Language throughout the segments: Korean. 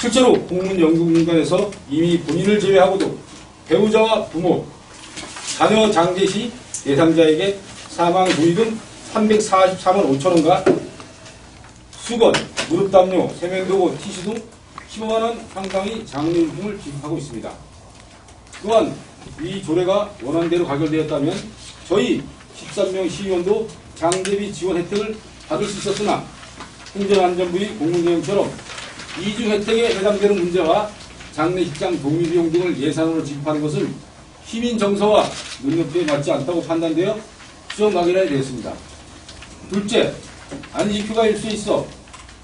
실제로 공문연구공간에서 이미 본인을 제외하고도 배우자와 부모, 자녀 장제 시 대상자에게 사망 도의금 344만 5천원과 수건, 무릎담요, 세면도구, 티슈 등 15만원 상당의 장려금을 지급하고 있습니다. 또한 이 조례가 원안대로 가결되었다면 저희 13명 시의원도 장제비 지원 혜택을 받을 수 있었으나 행정안전부의 공문내용처럼 이중 혜택에 해당되는 문제와 장례식장 동의비용 등을 예산으로 지급하는 것은 시민 정서와 눈높이에 맞지 않다고 판단되어 수정 가결하게 되었습니다. 둘째, 안식휴가일 수 있어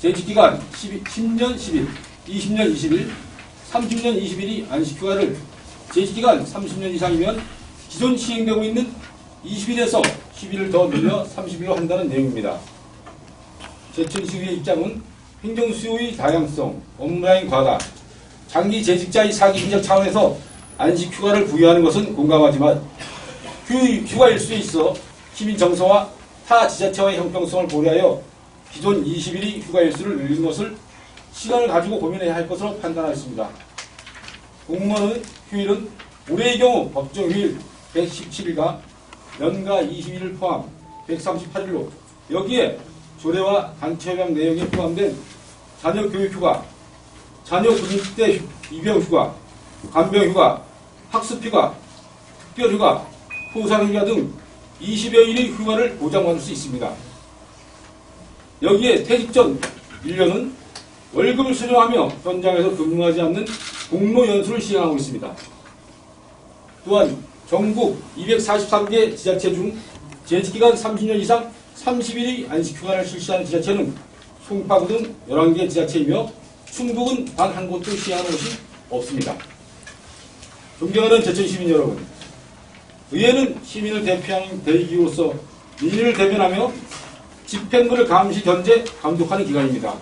재직기간 10년 10일, 20년 20일, 30년 20일이 안식휴가를 재직기간 30년 이상이면 기존 시행되고 있는 20일에서 10일을 더 늘려 30일로 한다는 내용입니다. 제천시의회 입장은 행정수요의 다양성, 업무량의 과다, 장기 재직자의 사기 인적 차원에서 안식휴가를 부여하는 것은 공감하지만 휴가일 수에 있어 시민 정서와 타 지자체와의 형평성을 고려하여 기존 20일이 휴가일수를 늘리는 것을 시간을 가지고 고민해야 할 것으로 판단하였습니다. 공무원 휴일은 올해의 경우 법정 휴일 117일과 연가 20일을 포함 138일로 여기에 조례와 단체협약 내용이 포함된 자녀 교육휴가, 자녀 군입대 입영휴가, 간병휴가, 학습휴가, 특별휴가, 포상휴가 등 20여일의 휴가를 보장받을 수 있습니다. 여기에 퇴직 전 1년은 월급을 수령하며 현장에서 근무하지 않는 공로연수를 시행하고 있습니다. 또한 전국 243개 지자체 중 재직기간 30년 이상 30일의 안식휴가를 실시하는 지자체는 송파구 등 11개 지자체이며 충북은 단 한 곳도 시행하는 곳이 없습니다. 존경하는 제천시민 여러분, 의회는 시민을 대표하는 대의기구로서 민의를 대변하며 집행부를 감시, 견제, 감독하는 기관입니다.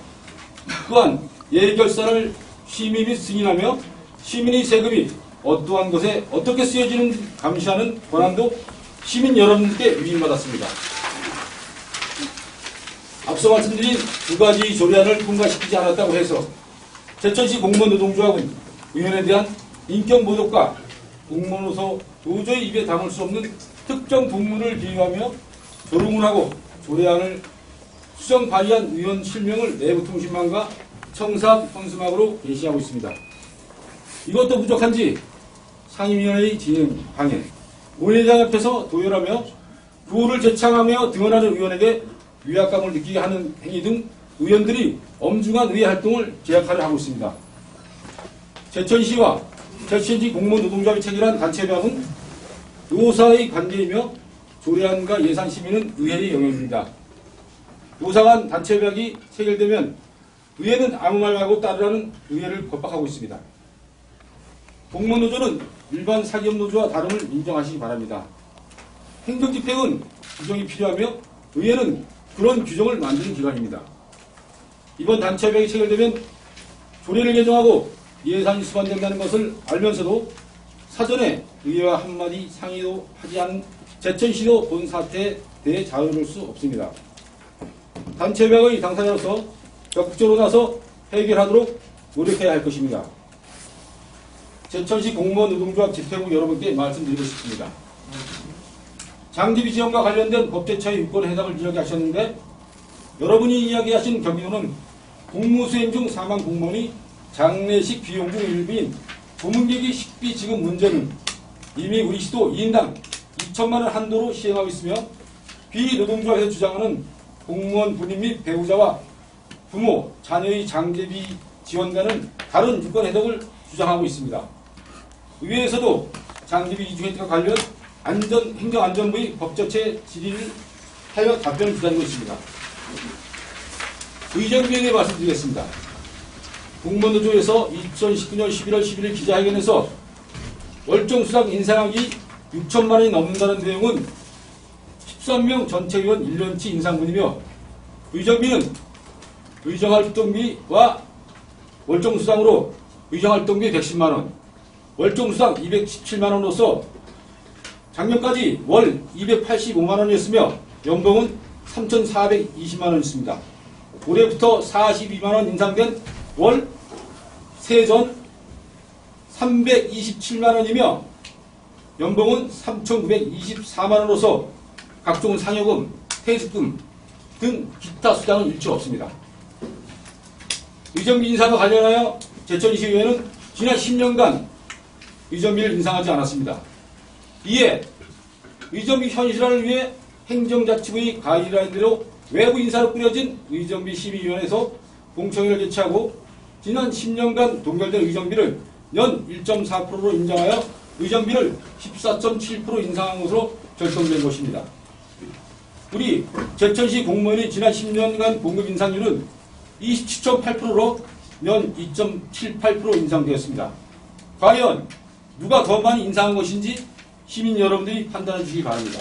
또한 예결산을 심의 및 승인하며 시민의 세금이 어떠한 곳에 어떻게 쓰여지는지 감시하는 권한도 시민 여러분께 위임받았습니다. 앞서 말씀드린 두 가지 조례안을 통과시키지 않았다고 해서 제천시 공무원노동조합은 의원에 대한 인격 모독과 공무원으로서 도저히 입에 담을 수 없는 특정 동물을 비유하며 조롱을 하고 조례안을 수정 발의한 의원 실명을 내부통신망과 청사업 현수막으로 게시하고 있습니다. 이것도 부족한지 상임위원회의 진행 방해, 원회장 앞에서 도열하며 구호를 제창하며 등원하는 의원에게 위압감을 느끼게 하는 행위 등 의원들이 엄중한 의회 활동을 제약하려 하고 있습니다. 제천시와 제천시 공무원 노동조합이 체결한 단체협약은 노사의 관계이며 조례안과 예산 심의는 의회의 영역입니다. 노사간 단체협약이 체결되면 의회는 아무 말 말고 따르라는 의회를 겁박하고 있습니다. 공무원노조는 일반 사기업노조와 다름을 인정하시기 바랍니다. 행정집행은 규정이 필요하며 의회는 그런 규정을 만드는 기관입니다. 이번 단체협약이 체결되면 조례를 개정하고 예산이 수반된다는 것을 알면서도 사전에 의회와 한마디 상의도 하지 않은 제천시도 본 사태에 대해 자유로울 수 없습니다. 단체협약의 당사자로서 적극적으로 나서 해결하도록 노력해야 할 것입니다. 제천시 공무원 노동조합 집행부 여러분께 말씀드리고 싶습니다. 장제비 지원과 관련된 법제처의 유권 해석을 이야기하셨는데 여러분이 이야기하신 경우는 공무수행 중 사망 공무원이 장례식 비용 중 일부인 조문객의 식비 지급 문제는 이미 우리 시도 2인당 2천만 원 한도로 시행하고 있으며 비노동조합에서 주장하는 공무원 분임 및 배우자와 부모, 자녀의 장제비 지원과는 다른 유권 해석을 주장하고 있습니다. 의회에서도 장제비 이중 혜택과 관련 행정안전부의 법제처 질의를 하여 답변을 기다리고 있습니다. 의정비에게 말씀드리겠습니다. 공무원노조에서 2019년 11월 11일 기자회견에서 월정수당 인상하기 6천만 원이 넘는다는 내용은 13명 전체의원 1년치 인상분이며 의정비는 의정활동비와 월정수당으로 의정활동비 110만 원, 월정수당 217만 원으로서 작년까지 월 285만 원이었으며 연봉은 3,420만 원이었습니다. 올해부터 42만 원 인상된 월 세전 327만 원이며 연봉은 3,924만 원으로서 각종 상여금, 퇴직금 등 기타 수당은 일체 없습니다. 의전비 인상과 관련하여 제천시의회는 지난 10년간 의전비를 인상하지 않았습니다. 이에 의전비 현실화를 위해 행정자치부의 가이드라인대로 외부 인사로 꾸려진 의전비 심의위원회에서 공청회를 개최하고 지난 10년간 동결된 의전비를 연 1.4%로 인정하여 의전비를 14.7% 인상한 것으로 결정된 것입니다. 우리 제천시 공무원이 지난 10년간 봉급 인상률은 27.8%로 연 2.78% 인상되었습니다. 과연 누가 더 많이 인상한 것인지 시민 여러분들이 판단해 주시기 바랍니다.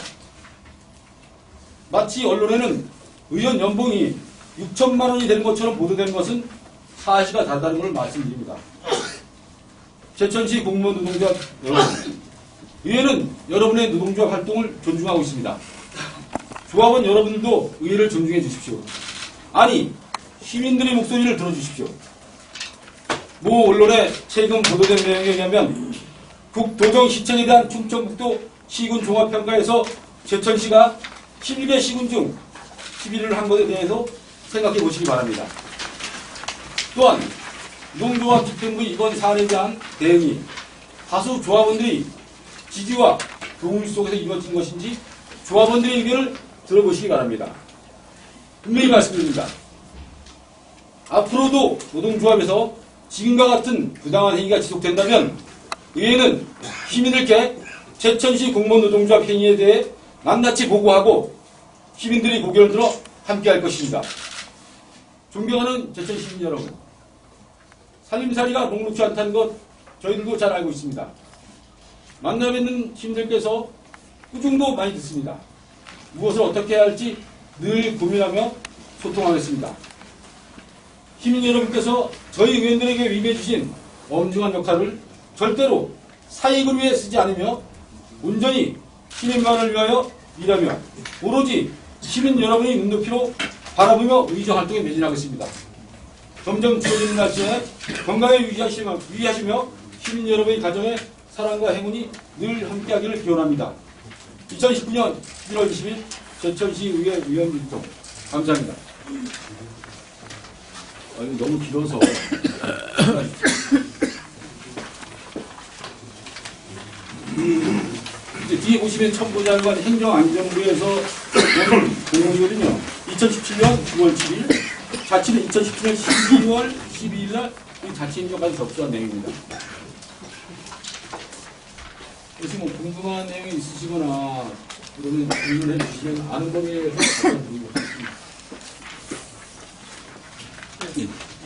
마치 언론에는 의원 연봉이 6천만 원이 되는 것처럼 보도되는 것은 사실과 다르다는 것을 말씀드립니다. 제천시 공무원 노동조합 여러분, 의회는 여러분의 노동조합 활동을 존중하고 있습니다. 조합원 여러분들도 의회를 존중해 주십시오. 아니, 시민들의 목소리를 들어주십시오. 모 언론에 최근 보도된 내용에 의하면 국도정시청에 대한 충청북도 시군 종합평가에서 제천시가 11개 시군 중 11위를 한 것에 대해서 생각해 보시기 바랍니다. 또한 노동조합 집행부의 이번 사안에 대한 대응이 다수 조합원들이 지지와 동의 속에서 이루어진 것인지 조합원들의 의견을 들어보시기 바랍니다. 분명히 말씀드립니다. 앞으로도 노동조합에서 지금과 같은 부당한 행위가 지속된다면 의회는 시민들께 제천시 공무원 노동조합 행위에 대해 낱낱이 보고하고 시민들이 고개를 들어 함께할 것입니다. 존경하는 제천 시민 여러분, 살림살이가 녹록지 않다는 것 저희들도 잘 알고 있습니다. 만나 뵙는 시민들께서 꾸중도 많이 듣습니다. 무엇을 어떻게 해야 할지 늘 고민하며 소통하겠습니다. 시민 여러분께서 저희 의원들에게 위임해 주신 엄중한 역할을 절대로 사익을 위해 쓰지 않으며 온전히 시민만을 위하여 일하며 오로지 시민 여러분의 눈높이로 바라보며 의정 활동에 매진하겠습니다. 점점 추워지는 날씨에 건강에 유의하시며 시민 여러분의 가정에 사랑과 행운이 늘 함께하기를 기원합니다. 2019년 11월 20일 제천시 의회 위원일동 감사합니다. 이거 너무 길어서 이제 뒤에 보시면 첨부장관 행정안전부에서 공문이거든요. 2017년 9월 7일, 자치는 2017년 12월 12일 날 자치행정까지 접수한 내용입니다. 혹시 뭐 궁금한 내용이 있으시거나 그러면 질문해 주시면 아는 범위에서 답변 드리고 있습니다.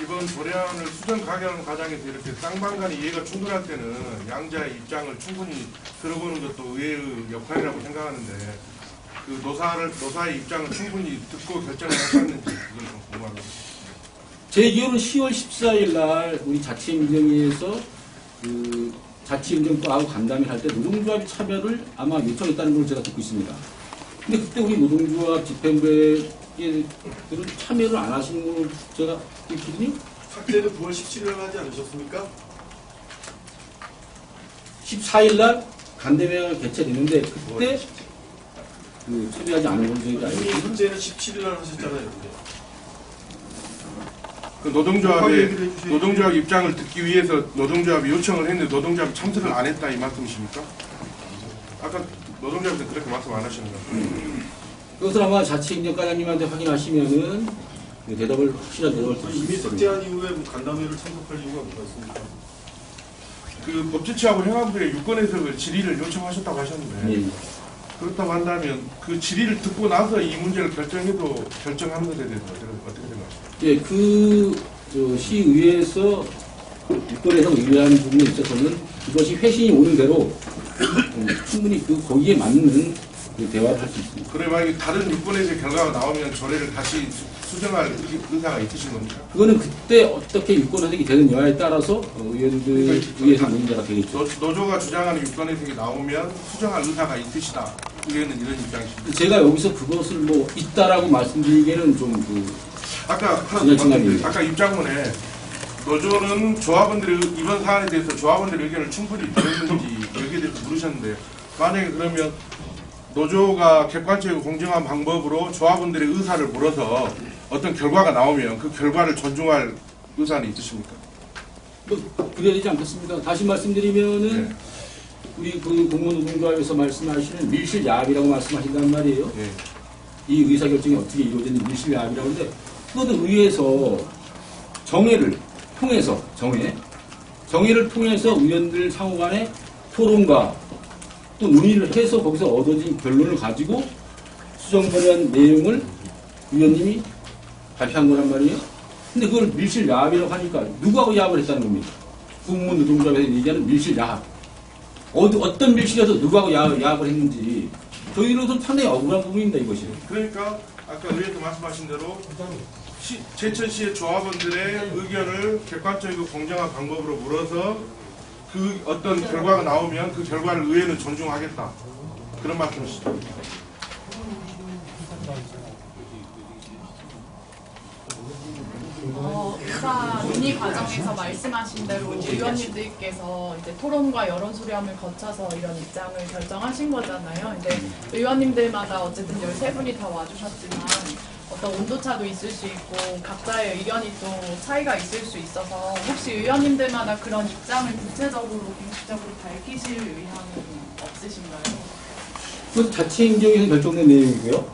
이번 조례안을 수정 가결하는 과정에서 이렇게 쌍방간의 이해가 충돌할 때는 양자의 입장을 충분히 들어보는 것도 의회의 역할이라고 생각하는데 그 노사의 입장을 충분히 듣고 결정을 하셨는지 그걸 좀 궁금합니다. 제 기억은 10월 14일 날 우리 자치행정위에서 그 자치행정과하고 간담회를 할 때 노동조합이 참여를 아마 요청했다는 걸 제가 듣고 있습니다. 근데 그때 우리 노동조합 집행부에 들은 참여를 안 하시는 걸 제가 듣거든요. 삭제는 9월 17일 하지 않으셨습니까? 14일 날 간담회가 개최되는데 그때 그 참여하지 않은 걸로 저희가 알고 이미 있습니다. 삭제는 17일 날 하셨잖아요. 근데. 그 노동조합 입장을 듣기 위해서 노동조합이 요청을 했는데 노동조합이 참석을 안 했다 이 말씀이십니까? 아까 노동조합에서 그렇게 말씀 안 하시는 거예요. 그것을 아마 자치행정과장님한테 확인하시면은 대답을 확실한 대답을 드릴 수 이미 있습니다. 삭제한 이후에 뭐 간담회를 참석할 이유가 뭐가 있습니까? 그 법제처하고 행안부에 유권해석을 질의를 요청하셨다고 하셨는데 예. 그렇다고 한다면 그 질의를 듣고 나서 이 문제를 결정하는 것에 대해서 어떻게 생각하십니까? 예, 그 시의회에서 유권에서 의뢰한 부분에 있어서는 이것이 회신이 오는 대로 충분히 거기에 맞는 그 대화를 할 수 있습니다. 그래 만약에 다른 유권에서의 결과가 나오면 조례를 다시 수정할 의사가 있으신 겁니까? 그거는 그때 어떻게 유권 해석이 되는 여하에 따라서 의원들 의회에서 문제가 되겠죠. 노조가 주장하는 유권 해석이 나오면 수정할 의사가 있으시다. 의회는 이런 입장이십니다. 제가 여기서 그것을 뭐 있다라고 말씀드리기에는 좀 아까 지나친 거 아니에요? 아까 입장문에 노조는 조합원들의 이번 사안에 대해서 조합원들의 의견을 충분히 들었는지 여기에 대해서 물으셨는데, 만약에 그러면 노조가 객관적이고 공정한 방법으로 조합원들의 의사를 물어서 어떤 결과가 나오면 그 결과를 존중할 의사는 있으십니까? 뭐 그래야 되지 않겠습니까? 다시 말씀드리면은 네. 우리 그 공무노동조합에서 말씀하시는 밀실야합이라고 말씀하신단 말이에요. 네. 이 의사결정이 어떻게 이루어지는 밀실야합이라고 하는데, 그것은 의회에서 정회를 통해서 정회를 통해서 의원들 상호 간에 토론과 또 논의를 해서 거기서 얻어진 결론을 가지고 수정본의한 내용을 의원님이 발표한 거란 말이에요. 근데 그걸 밀실야합이라고 하니까 누구하고 야합을 했다는 겁니까? 공무노동조합에서 얘기하는 밀실야합. 어떤 밀실에서 누구하고 야합을 했는지 저희로서는 상당히 억울한 부분입니다, 이것이. 그러니까 아까 의원님 말씀하신 대로 제천시의 조합원들의 의견을 객관적이고 공정한 방법으로 물어서 그 어떤 결과가 나오면 그 결과를 의회는 존중하겠다. 그런 말씀이시죠? 의사 논의 과정에서 말씀하신 대로 의원님들께서 이제 토론과 여론 수렴을 거쳐서 이런 입장을 결정하신 거잖아요. 근데 의원님들마다 어쨌든 13분이 다 와주셨지만 어떤 온도차도 있을 수 있고 각자의 의견이 또 차이가 있을 수 있어서 혹시 의원님들마다 그런 입장을 구체적으로 공식적으로 밝히실 의향은 없으신가요? 그것은 자치행정에서 결정된 내용이고요.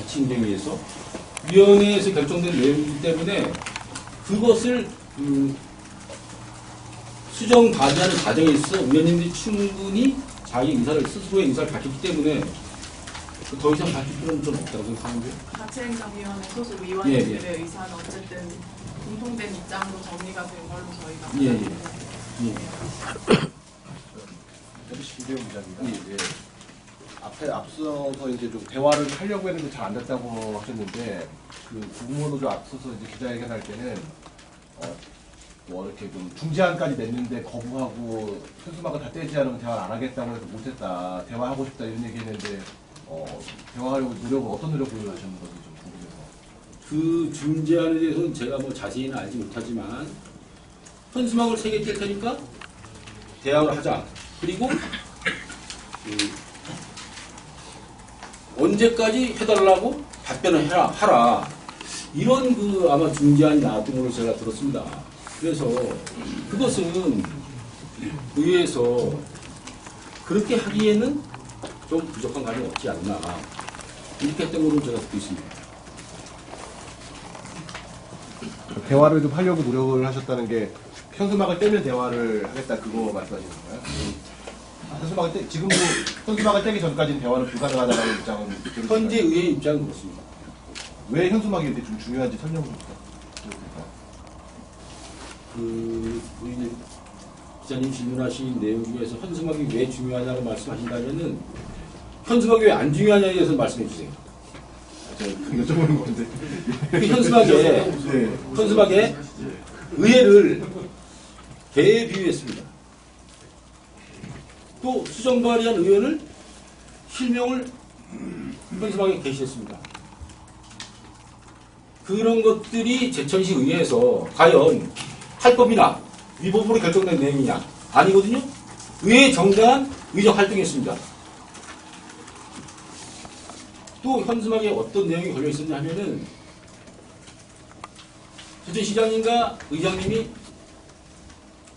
자치행정위에서 위원회에서 결정된 내용이기 때문에 그것을 수정 받이하는 과정에 있어 의원님들이 충분히 자기 의사를 스스로의 의사를 밝혔기 때문에 더 이상 밝힐 필요는 좀 없다고 생각하는데요. 자치행정위원회 소속 의원님들의 의사는 어쨌든 공통된 입장으로 정리가 된 걸로 저희가 김대웅 기자입니다. 예. 앞서서 이제 좀 대화를 하려고 했는데 잘 안 됐다고 하셨는데, 그 공무원노조 앞서서 이제 기자회견할 때는 뭐 이렇게 좀 중재안까지 냈는데 거부하고 현수막을 다 떼지 않으면 대화를 안 하겠다고 해서 못했다, 대화하고 싶다 이런 얘기했는데 대화하려고 어떤 노력을 하셨는 건지 좀 궁금해서. 그 중재안에 대해서는 제가 뭐 자세히는 알지 못하지만 현수막을 3개 뗄 테니까 대화를 하자. 그리고 언제까지 해달라고 답변을 하라. 이런 그 아마 중재안이 나왔던 걸로 제가 들었습니다. 그래서 그것은 의회에서 그렇게 하기에는 좀 부족한 감이 없지 않나. 이렇게 했던 걸로 제가 듣고 있습니다. 대화를 좀 하려고 노력을 하셨다는 게 현수막을 떼면 대화를 하겠다, 그거 말씀하시는 건가요? 현수막을 지금도 현수막을 떼기 전까지는 대화는 불가능하다는 입장은 현재 의회 입장은 그렇습니다. 왜 현수막이 이렇게 좀 중요한지 설명 좀 부탁드릴까요? 우리 기자님 질문하신 내용 중에서 현수막이 왜 중요하냐고 말씀하신다면은 현수막이 왜 안 중요하냐에 대해서 말씀해 주세요. 제가 여쭤보는 건데. 그 현수막에 의회를 개에 비유했습니다. 또 수정 발의한 의원을 실명을 현수막에 게시했습니다. 그런 것들이 제천시 의회에서 과연 탈법이나 위법으로 결정된 내용이냐? 아니거든요. 의회의 정당한 의정 활동이었습니다. 또 현수막에 어떤 내용이 걸려 있었냐 하면은 제천시장님과 의장님이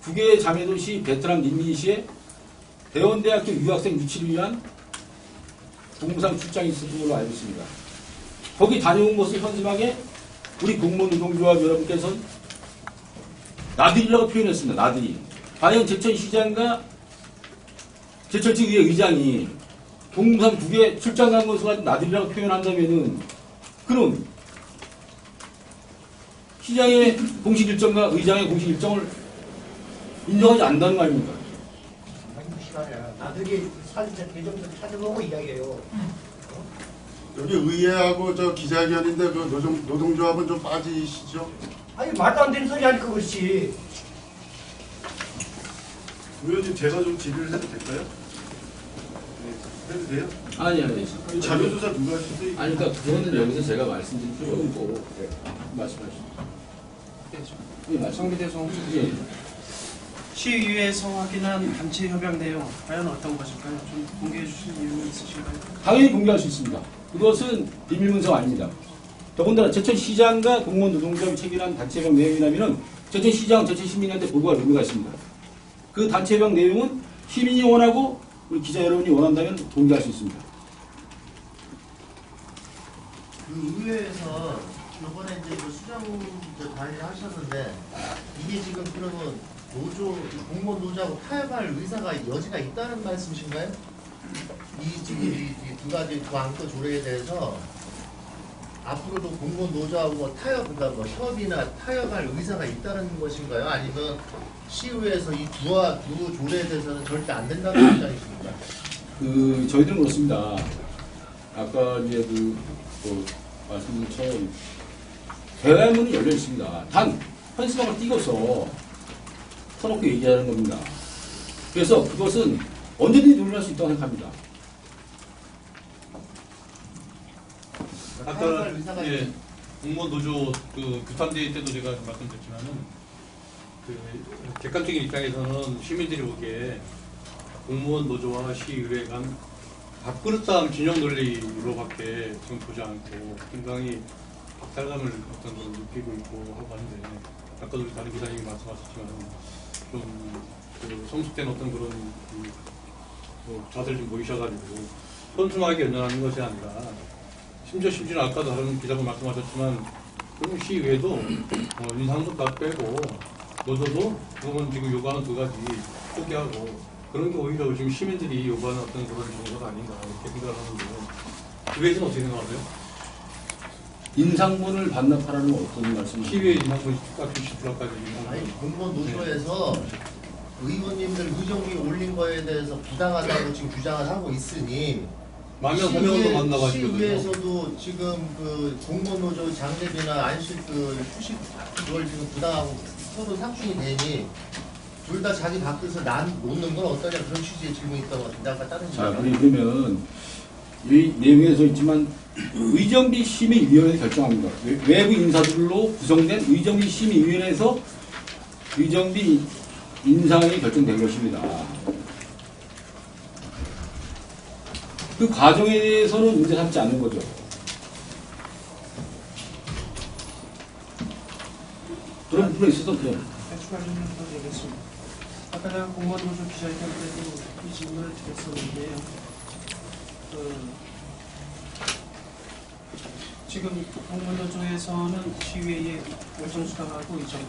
국외 자매도시 베트남 닌민시에 대원대학교 유학생 유치를 위한 동상 출장이 있었던 걸로 알고 있습니다. 거기 다녀온 것을 현수막에 우리 공무노동조합 여러분께서는 나들이라고 표현했습니다. 나들이. 과연 제천시장과 제천시의회 의장이 동상 북에 출장 간 것을 가지고 나들이라고 표현한다면은 그럼 시장의 공식 일정과 의장의 공식 일정을 인정하지 않는다는 거 아닙니까? 나들이 사진 대정도 찾아보고 이야기해요. 여기 의회하고 저 기자회견인데 그 노동조합은 좀 빠지시죠? 아니 말도 안 되는 소리 하니까 그렇지. 의원님 제가 좀 질의를 해도 될까요? 네, 해도 돼요? 아니. 자료조사 누가 하셨어요? 아니, 그러니까 그거는 여기서 제가 말씀드릴 필요 없고, 말씀하시죠. 성비대송 예. 시의회에서 확인한 단체 협약 내용 과연 어떤 것일까요? 좀 공개해 주실 이유는 있으신가요? 당연히 공개할 수 있습니다. 그것은 비밀문서가 아닙니다. 더군다나 제천시장과 공무원 노동조합이 체결한 단체협약 내용이라면 제천시장, 제천시민한테 보고할 의무가 있습니다. 그 단체협약 내용은 시민이 원하고 우리 기자 여러분이 원한다면 공개할 수 있습니다. 그 의회에서 이번에 이제 그 수정 단위를 하셨는데 이게 지금 그러면 노조 공무원 노조하고 타협할 의사가 여지가 있다는 말씀이신가요? 이 지금 이 두 가지 두 안건 조례에 대해서 앞으로도 공무원 노조하고 뭐 타협 그러니까 뭐 협의나 타협할 의사가 있다는 것인가요? 아니면 시의회에서 이 두 조례에 대해서는 절대 안 된다는 입장이십니까? 저희들은 그렇습니다. 아까 이제 말씀드린 것처럼 대화의 문이 열려 있습니다. 단 현수막을 띄고서 터놓고 얘기하는 겁니다. 그래서 그것은 언제든지 논의할 수 있다고 생각합니다. 타협할 아까 의사가 예, 공무원 노조 그 규탄대회 때도 제가 말씀드렸지만은 그 객관적인 입장에서는 시민들이 보기에 공무원 노조와 시의회 간 밥그릇 싸움 진영 논리로밖에 지금 보지 않고 굉장히 박탈감을 어떤 걸 느끼고 있고 하고 하는데 아까도 우리 다른 기사님이 말씀하셨지만 좀그 성숙된 어떤 그런 자들 좀 보이셔가지고 선순하게 연연하는 것이 아니라 심지어 아까도 다른 기자분 말씀하셨지만 그럼 시의회도 인상속값 빼고 노조도 그건 지금 요구하는 두 가지 포기하고 그런 게 오히려 지금 시민들이 요구하는 어떤 그런 정서가 아닌가 이렇게 생각을 하는데 그에 대해서는 어떻게 생각하세요? 인상분을 반납하라는 건 어떤 말씀이세요? 시의회 인상분 값 70%까지 아니 공무원 노조에서 의원님들 의정비 올린 거에 대해서 부당하다고 지금 주장을 하고 있으니 만명 서명도 만나가지고 시의회에서도 지금 그 공무원 노조 장례비나 안식 그 휴식 그걸 지금 부당하고 서로 상충이 되니 둘 다 자기 밖에서 놓는 건 어떠냐 그런 취지의 질문이 있던 것 같은데 아까 다른 자, 그러면 이 내용에 써 있지만 의정비 심의위원회에서 결정합니다. 외부 인사들로 구성된 의정비 심의위원회에서 의정비 인상이 결정된 것입니다. 그 과정에 대해서는 문제 삼지 않는 거죠. 그런 부분에 있어서 그래요. 추가 질문 더 드리겠습니다. 아까 제가 공무원 노조 기자회견 때도 이 질문을 드렸었는데요. 지금 공무원 노조에서는 시의회에 월정수당하고 이전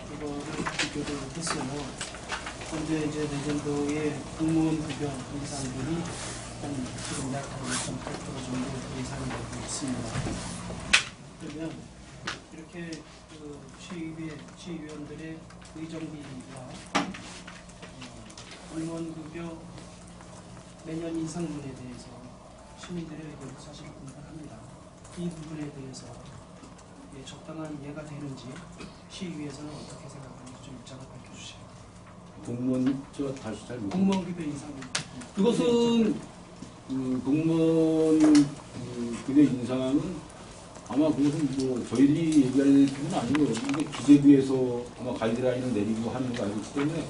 그거를 비교를 했어요. 현재 이제 내년도에 공무원 급여 인상분이 지금 약 2.8% 정도 예상이 되고 있습니다. 그러면 이렇게 시의위원들의 의정비와 공무원급여 매년 인상분에 대해서 시민들의 의견을 사실 공감합니다. 이 부분에 대해서 적당한 이해가 되는지 시의위에서는 어떻게 생각하는지 좀 입장을 밝혀주시죠. 공무원 제가 다시 잘 모르겠어요. 공무원급여 인상 그것은 공무원 급여 인상은 아마 그것은 뭐 저희들이 얘기할 부분은 아니고요. 이게 기재부에서 아마 가이드라인을 내리고 하는 거 알고 있기 때문에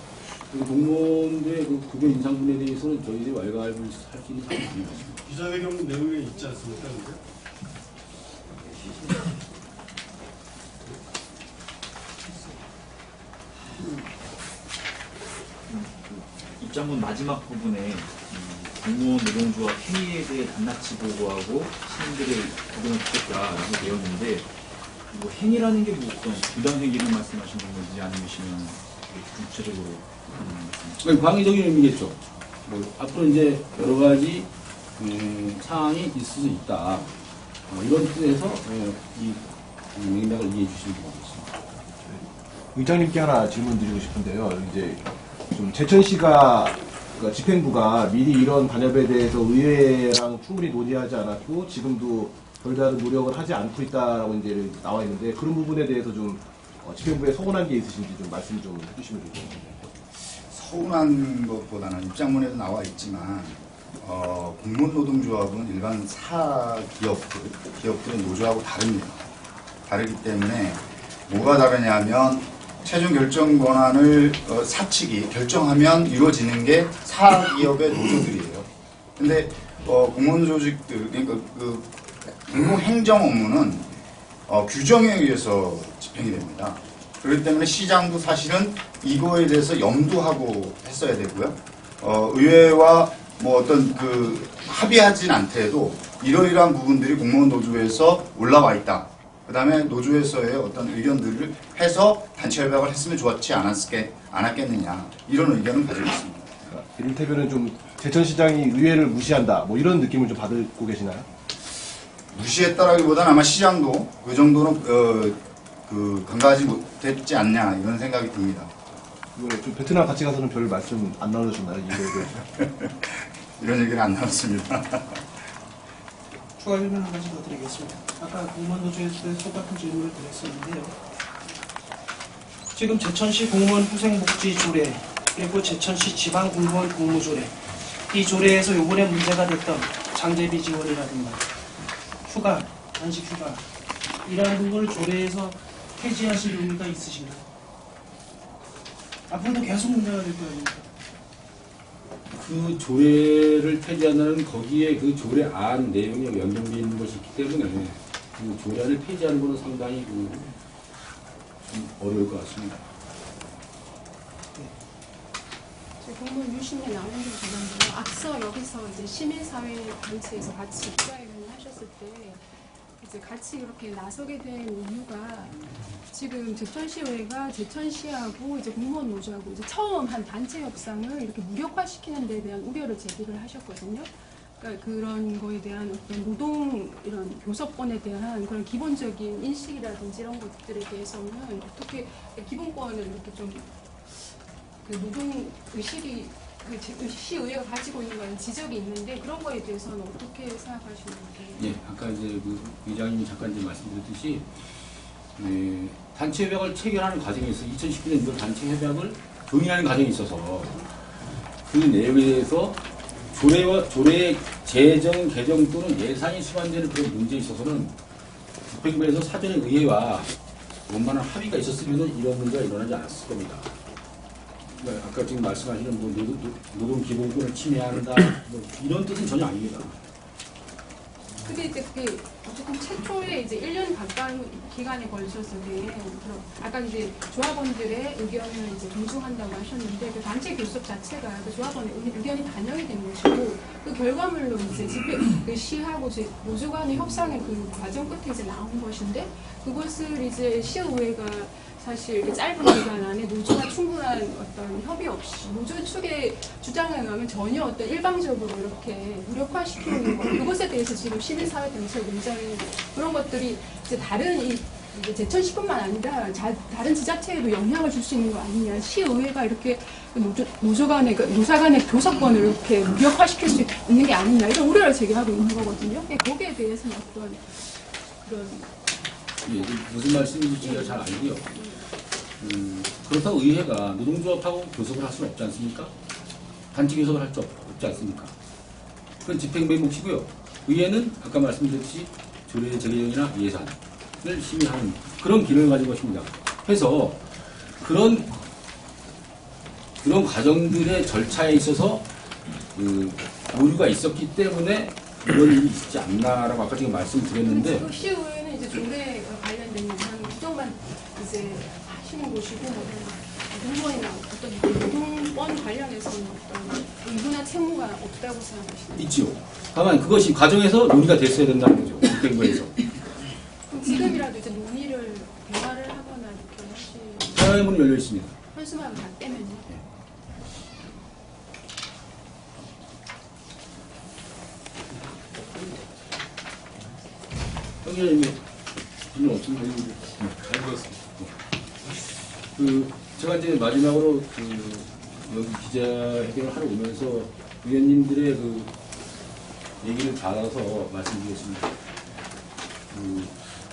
공무원들의 그 급여 인상분에 대해서는 저희들이 왈가왈부를 할 수 있는 상황이 아닌 것 같습니다. 기자회견 내용에 있지 않습니까? 근데? 입장문 마지막 부분에 공무원 노동조합 행위에 대해 낱낱이 보고하고 시민들의 의견을 듣겠다라고 되어 있는데 뭐 행위라는 게 뭐 어떤 부당 행위를 말씀하시는 건지 아니면 구체적으로 말씀하시는 광의적인 의미겠죠. 뭐 앞으로 이제 여러 가지 사항이 있을 수 있다. 이런 뜻에서 이 맥락을 이해해 주시면 고맙겠습니다. 의장님께 하나 질문 드리고 싶은데요. 이제 좀 제천시가 그러니까 집행부가 미리 이런 반협에 대해서 의회랑 충분히 논의하지 않았고 지금도 별다른 노력을 하지 않고 있다라고 이제 나와 있는데 그런 부분에 대해서 좀 집행부에 서운한 게 있으신지 좀 말씀 좀 해주시면 좋겠습니다. 서운한 것보다는 입장문에도 나와 있지만 공무원 노동조합은 일반 기업들은 노조하고 다릅니다. 다르기 때문에 뭐가 다르냐면 최종 결정 권한을 사측이 결정하면 이루어지는 게 사기업의 노조들이에요. 근데 공무원 조직들, 그러니까 그 공무행정 업무는 규정에 의해서 집행이 됩니다. 그렇기 때문에 시장도 사실은 이거에 대해서 염두하고 했어야 되고요. 의회와 뭐 어떤 그 합의하진 않더라도 이러이러한 부분들이 공무원 노조에서 올라와 있다. 그 다음에 노조에서의 어떤 의견들을 해서 단체 협약을 했으면 좋았지 않았겠느냐. 이런 의견을 가지고 있습니다. 이를테면은 좀 제천시장이 의회를 무시한다. 뭐 이런 느낌을 좀 받고 계시나요? 무시했다라기보다는 아마 시장도 그 정도는 간과하지 못했지 않냐 이런 생각이 듭니다. 좀 베트남 같이 가서는 별 말씀 안 나누셨나요? 이런 얘기는 안 나눴습니다. 추가 질문 한 가지 더 드리겠습니다. 아까 공무원 노조에서 똑같은 질문을 드렸었는데요. 지금 제천시 공무원 후생복지 조례 그리고 제천시 지방 공무원 복무조례 이 조례에서 요번에 문제가 됐던 장제비 지원이라든가 휴가, 단식 휴가 이러한 부분을 조례에서 폐지하실 의미가 있으신가요? 앞으로도 계속 문제가 될 거 아닙니까? 그 조례를 폐지하는 거기에 그 조례 안 내용이 연동되어 있는 것이 있기 때문에 그 조례를 폐지하는 것은 상당히 좀 어려울 것 같습니다. 공무원 유신에 나오는 게 있는데요. 앞서 여기서 이제 시민사회 단체에서 같이 기자회견을 하셨을 때 이제 같이 이렇게 나서게 된 이유가 지금 제천시의회가 제천시하고 이제 공무원 노조하고 이제 처음 한 단체 협상을 이렇게 무력화시키는 데에 대한 우려를 제기를 하셨거든요. 그러니까 그런 거에 대한 어떤 노동 이런 교섭권에 대한 그런 기본적인 인식이라든지 이런 것들에 대해서는 어떻게 기본권을 이렇게 좀 그 노동 의식이 그 시의회가 가지고 있는 건 지적이 있는데 그런 거에 대해서는 어떻게 생각하시는지? 예, 아까 이제 그 의장님이 잠깐 이제 말씀드렸듯이 단체 협약을 체결하는 과정에서 2019년도 단체 협약을 동의하는 과정에 있어서 그 내용에 대해서 조례 제정 개정 또는 예산이 수반되는 그런 문제에 있어서는 집행부에서 사전에 의회와 원만한 합의가 있었으면 이런 문제가 일어나지 않았을 겁니다. 그러니까 아까 지금 말씀하시는 뭐 노동 기본권을 침해한다 뭐 이런 뜻은 전혀 아닙니다. 근데 이제 그게 어쨌든 최초에 이제 1년 가까이 기간에 걸쳐서 아까 이제 조합원들의 의견을 이제 존중한다고 하셨는데 그 단체 교섭 자체가 그 조합원의 의견이 반영이 된 것이고 그 결과물로 이제 그 시하고 노조 간의 협상의 그 과정 끝에 이제 나온 것인데 그것을 이제 시의회가 사실 이렇게 짧은 기간 안에 노조가 충분한 어떤 협의 없이 노조 측의 주장에 의하면 전혀 어떤 일방적으로 이렇게 무력화시키는 것 그것에 대해서 지금 시민사회 단체 굉장히 그런 것들이 이제 다른 이제 제천시뿐만 아니라 다른 지자체에도 영향을 줄 수 있는 거 아니냐 시의회가 이렇게 노사 간의 교섭권을 이렇게 무력화시킬 수 있는 게 아니냐 이런 우려를 제기하고 있는 거거든요. 거기에 대해서는 어떤 그런 예, 무슨 말씀인지 제가 잘 알고요. 그렇다고 의회가 노동조합하고 교섭을 할 수는 없지 않습니까? 단체 교섭을 할 수 없지 않습니까? 그건 집행부의 몫이고요. 의회는 아까 말씀드렸듯이 조례 제정이나 예산을 심의하는 그런 기능을 가진 것입니다. 그래서 그런 과정들의 절차에 있어서 오류가 있었기 때문에 이런 일이 있지 않나라고 아까 제가 말씀드렸는데 시의회는 이제 조례 관련된 한 규정만 이제 하시는 곳이고 공무원이나 어떤 노동권 관련해서는 어떤 의무나 채무가 없다고 생각하시나요? 있지요. 다만 그것이 과정에서 논의가 됐어야 된다는 거죠. 집행부에서. 그럼 지금이라도 이제 논의를 대화를 하거나 이렇게 하시. 대화의 문이 열려 있습니다. 현수막을 다 떼면요. 형님 질문 없으면 알겠습니다. 제가 이제 마지막으로 여기 기자회견을 하러 오면서 위원님들의 얘기를 받아서 말씀드리겠습니다.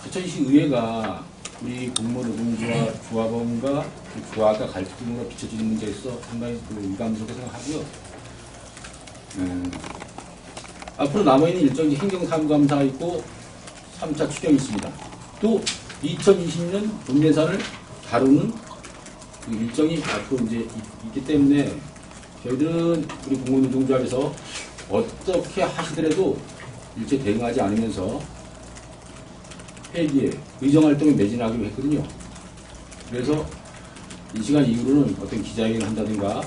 제천시 의회가 우리 공무원 노동조합 조합원과 조합과 갈등으로 비춰지는 문제에서 상당히 유감스럽게 생각하고요. 앞으로 남아있는 일정이 행정사무감사가 있고 3차 추경이 있습니다. 또 2020년 본예산을 다루는 그 일정이 앞으로 이제 있기 때문에 저희들은 우리 공무노동조합에서 어떻게 하시더라도 일체 대응하지 않으면서 회기에 의정활동에 매진하기로 했거든요. 그래서 이 시간 이후로는 어떤 기자회견을 한다든가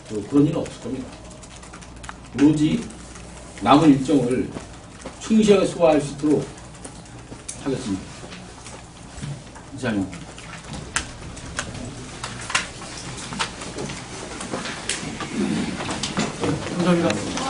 또 그런 일은 없을 겁니다. 오로지 남은 일정을 충실하게 소화할 수 있도록 하겠습니다. 이상입니다. 감사합니다.